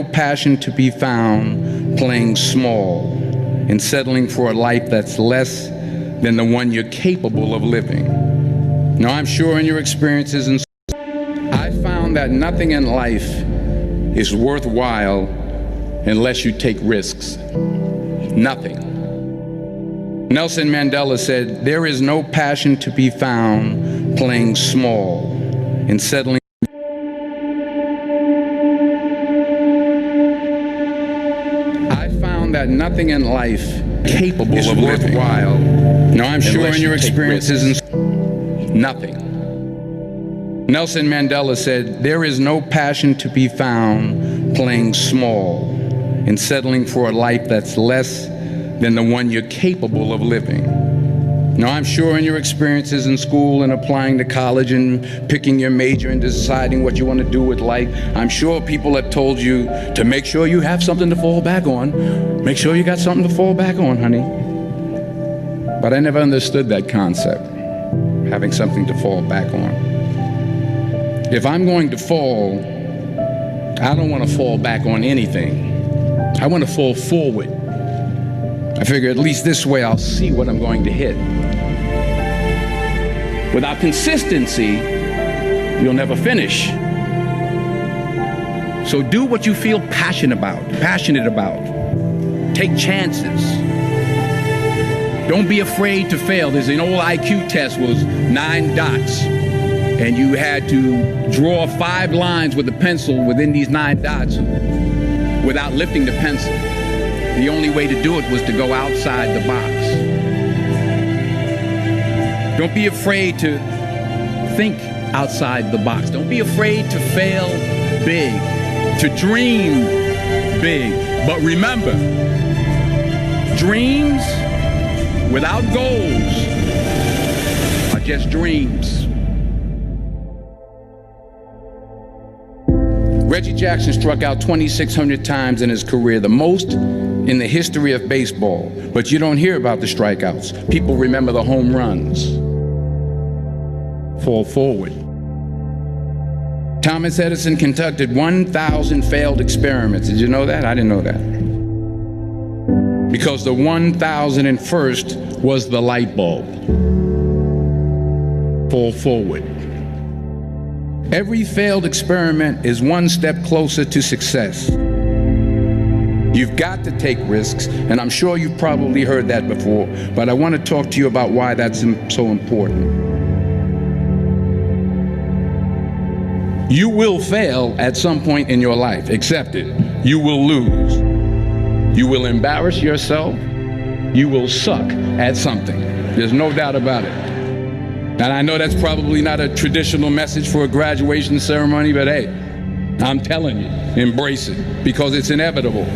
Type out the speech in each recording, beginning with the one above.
Passion to be found playing small and settling for a life that's less than the one you're capable of living. Now, I'm sure in your experiences, I found that nothing in life is worthwhile unless you take risks. Nothing. Nelson Mandela said, "There is no passion to be found playing small and settling." That nothing in life capable is of worthwhile. Now, I'm sure in your experiences, nothing. Nelson Mandela said, "There is no passion to be found playing small and settling for a life that's less than the one you're capable of living." Now, I'm sure in your experiences in school and applying to college and picking your major and deciding what you want to do with life, I'm sure people have told you to make sure you have something to fall back on. Make sure you got something to fall back on, honey. But I never understood that concept, having something to fall back on. If I'm going to fall, I don't want to fall back on anything. I want to fall forward. I figure at least this way I'll see what I'm going to hit. Without consistency, you'll never finish. So do what you feel passionate about. Take chances. Don't be afraid to fail. There's an old IQ test was 9 dots, and you had to draw 5 lines with a pencil within these 9 dots without lifting the pencil. The only way to do it was to go outside the box. Don't be afraid to think outside the box. Don't be afraid to fail big, to dream big. But remember, dreams without goals are just dreams. Reggie Jackson struck out 2,600 times in his career, the most in the history of baseball. But you don't hear about the strikeouts. People remember the home runs. Fall forward. Thomas Edison conducted 1,000 failed experiments. Did you know that? I didn't know that. Because the 1,001st was the light bulb. Fall forward. Every failed experiment is one step closer to success. You've got to take risks, and I'm sure you've probably heard that before, but I want to talk to you about why that's so important. You will fail at some point in your life. Accept it. You will lose. You will embarrass yourself. You will suck at something. There's no doubt about it. And I know that's probably not a traditional message for a graduation ceremony, but hey, I'm telling you, embrace it, because it's inevitable.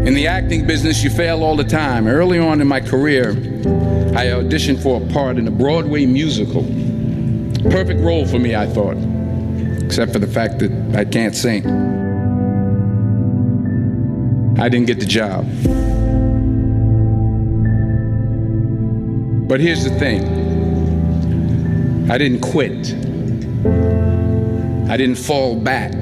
In the acting business, you fail all the time. Early on in my career, I auditioned for a part in a Broadway musical. Perfect role for me, I thought, except for the fact that I can't sing. I didn't get the job. But here's the thing. I didn't quit. I didn't fall back.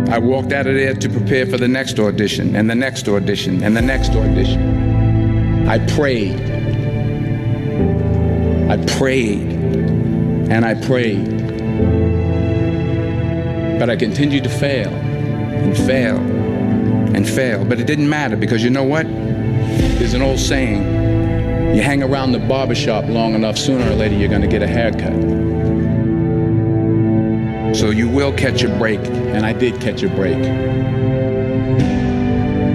I walked out of there to prepare for the next audition, and the next audition, and the next audition. I prayed. I prayed. And I prayed. But I continued to fail, and fail, and fail. But it didn't matter, because you know what? There's an old saying, you hang around the barbershop long enough, sooner or later you're going to get a haircut. So you will catch a break, and I did catch a break.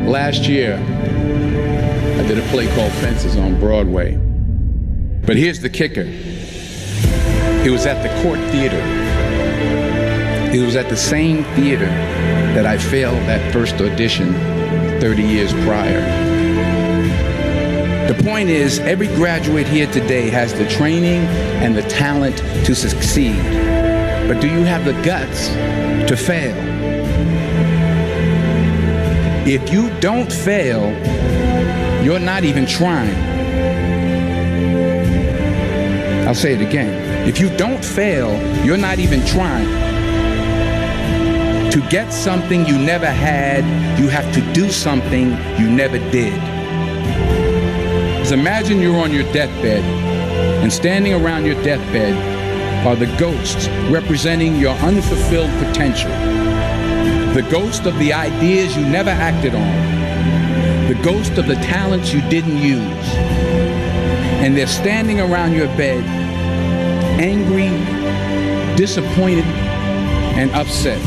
Last year, I did a play called Fences on Broadway. But here's the kicker. It was at the Court Theater. It was at the same theater that I failed that first audition 30 years prior. The point is, every graduate here today has the training and the talent to succeed. But do you have the guts to fail? If you don't fail, you're not even trying. I'll say it again. If you don't fail, you're not even trying. To get something you never had, you have to do something you never did. Just imagine you're on your deathbed, and standing around your deathbed are the ghosts representing your unfulfilled potential. The ghost of the ideas you never acted on. The ghost of the talents you didn't use. And they're standing around your bed, angry, disappointed, and upset.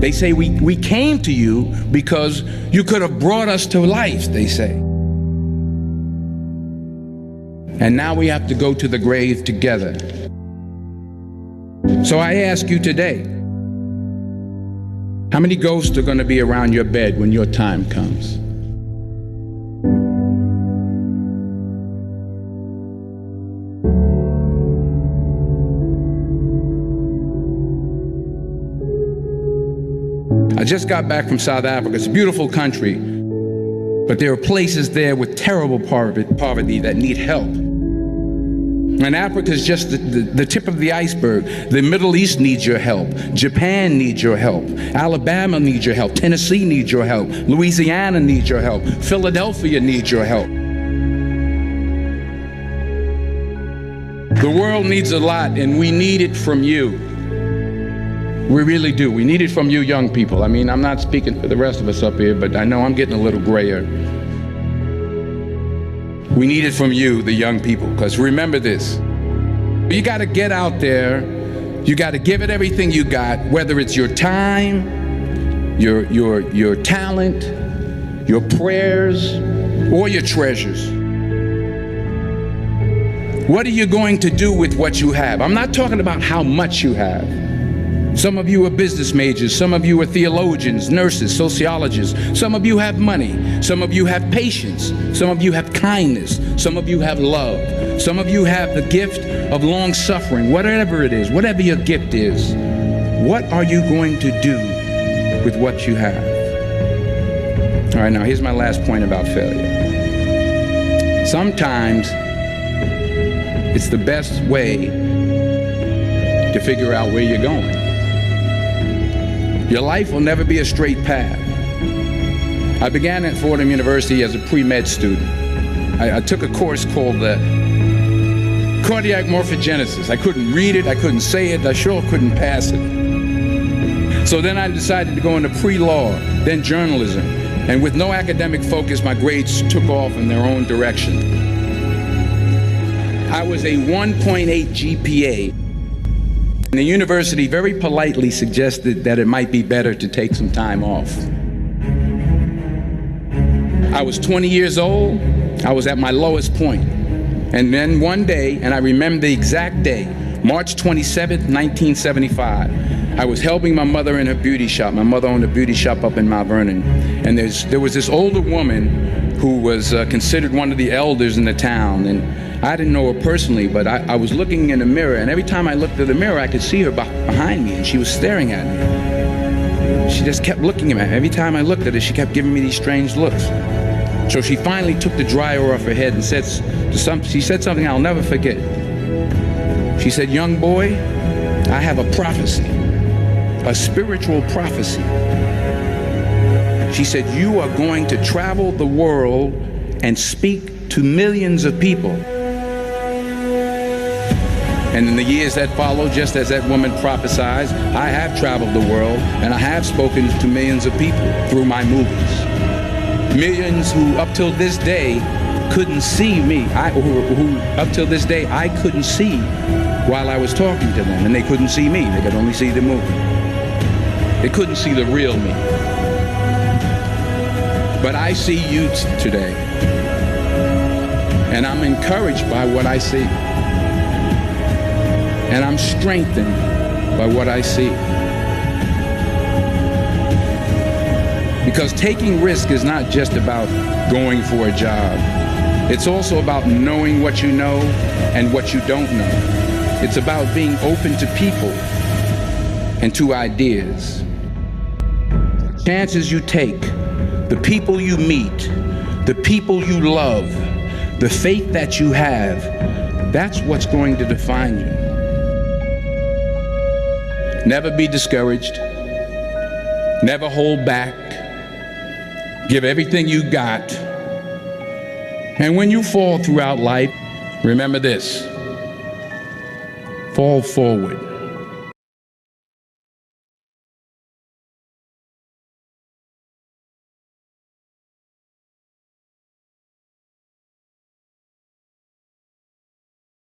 They say, we came to you because you could have brought us to life, they say. And now we have to go to the grave together. So I ask you today, how many ghosts are going to be around your bed when your time comes? I just got back from South Africa. It's a beautiful country, but there are places there with terrible poverty that need help. And Africa is just the tip of the iceberg. The Middle East needs your help. Japan needs your help. Alabama needs your help. Tennessee needs your help. Louisiana needs your help. Philadelphia needs your help. The world needs a lot, and we need it from you. We really do. We need it from you young people. I mean, I'm not speaking for the rest of us up here, but I know I'm getting a little grayer. We need it from you, the young people, because remember this. You got to get out there. You got to give it everything you got, whether it's your time, your talent, your prayers, or your treasures. What are you going to do with what you have? I'm not talking about how much you have. Some of you are business majors, some of you are theologians, nurses, sociologists, some of you have money, some of you have patience, some of you have kindness, some of you have love, some of you have the gift of long suffering, whatever it is, whatever your gift is. What are you going to do with what you have? All right, now here's my last point about failure. Sometimes it's the best way to figure out where you're going. Your life will never be a straight path. I began at Fordham University as a pre-med student. I took a course called cardiac morphogenesis. I couldn't read it, I couldn't say it, I sure couldn't pass it. So then I decided to go into pre-law, then journalism. And with no academic focus, my grades took off in their own direction. I was a 1.8 GPA. And the university very politely suggested that it might be better to take some time off. I was 20 years old. I was at my lowest point. And then one day, and I remember the exact day, March 27th, 1975, I was helping my mother in her beauty shop. My mother owned a beauty shop up in Mount Vernon. And there was this older woman who was considered one of the elders in the town. And I didn't know her personally, but I was looking in the mirror, and every time I looked at the mirror, I could see her behind me, and she was staring at me. She just kept looking at me. Every time I looked at her, she kept giving me these strange looks. So she finally took the dryer off her head and she said something I'll never forget. She said, "Young boy, I have a prophecy, a spiritual prophecy." She said, "You are going to travel the world and speak to millions of people." And in the years that followed, just as that woman prophesied, I have traveled the world and I have spoken to millions of people through my movies. Millions who up till this day couldn't see me, who up till this day I couldn't see while I was talking to them, and they couldn't see me, they could only see the movie. They couldn't see the real me. But I see you today, and I'm encouraged by what I see. And I'm strengthened by what I see. Because taking risk is not just about going for a job. It's also about knowing what you know and what you don't know. It's about being open to people and to ideas. Chances you take, the people you meet, the people you love, The faith that you have, that's what's going to define you. Never be discouraged. Never hold back. Give everything you got. And when you fall throughout life, remember this: fall forward.